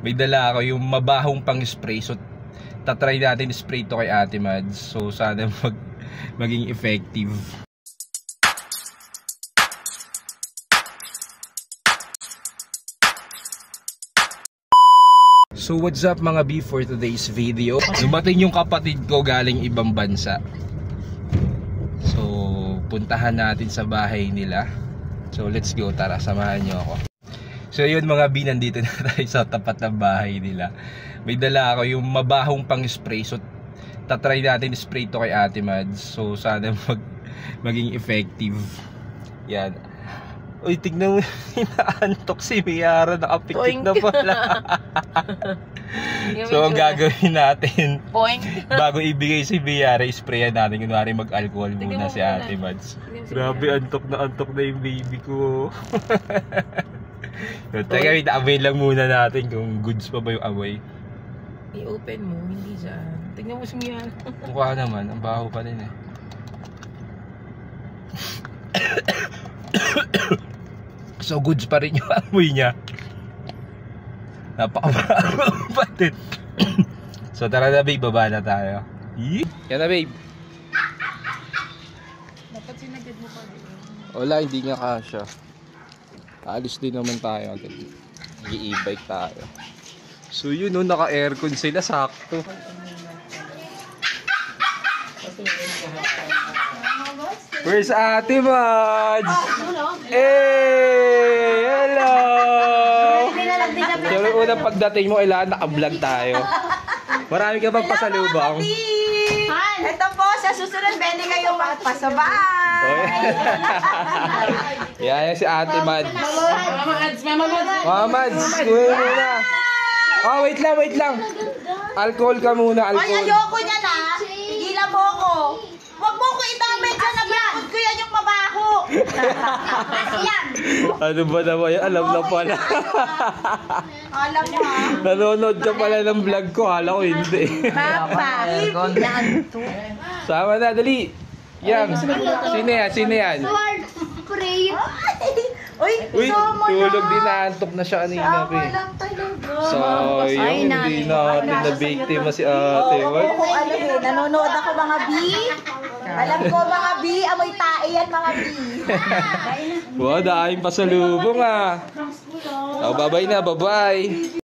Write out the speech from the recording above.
May dala ako yung mabahong pang spray. So tatry natin spray to kay Ate Mads. So sana maging effective. So what's up mga B, for today's video? Dumating yung kapatid ko galing ibang bansa. So puntahan natin sa bahay nila. So let's go, tara samahan nyo ako. So yun mga B, nandito na tayo sa tapat ng bahay nila. May dala ako yung mabahong pang spray. So tatry natin spray to kay Ate Mads. So sana maging effective. Yan. Uy, tignan mo, inaantok si Miara, nakapikit na pala. So ang gagawin natin, bago ibigay si Miara, sprayan natin. Kunwari mag-alcohol muna si Ate Mads. Grabe, antok na yung baby ko. So, teka, i-amoy lang muna natin kung goods pa ba yung amoy. I-open mo, hindi dyan. Tignan mo si Miara. Mukha naman, ang baho pa rin eh. So goods pa rin yung amoy niya. Napaka-patid. So tara na babe, baba na tayo. Yan na babe. Dapat sinagad mo pa rin. Wala, hindi nga kasha. Alis din naman tayo. Nag-i-e-bike tayo. So yun, no, naka-aircon sila, sakto. Where's Ate Mads? Hey! Hello! Siyempre unang pagdating mo, kailangan naka-vlog tayo. Marami ka bang pasalubong? Ito po, sa susunod, pwede kayong magpasabay. Yan si Ate Mads. Mama Mads, kuha muna. Oh, wait lang. Alcohol ka muna, alcohol. Ay, ayoko niya na. Tigilan mo ako. Huwag mo ko itamay dyan. Naglakot ko yan yung mabaho. Yan. Ano ba naman yan? Alam na pala. Alam mo ha. Nanonood ka pala ng vlog ko. Hala ko hindi. Papa. Sama na, dali. Yang. Sino yan? Uy, tulog din, naantok na siya kanina. So, yung hindi natin na-biktima si Ate. Nanonood ako mga B. Alam ko mga B, amoy tae yan mga B. Wow, dahil pasalubong ah. Oh, bye-bye na, bye-bye.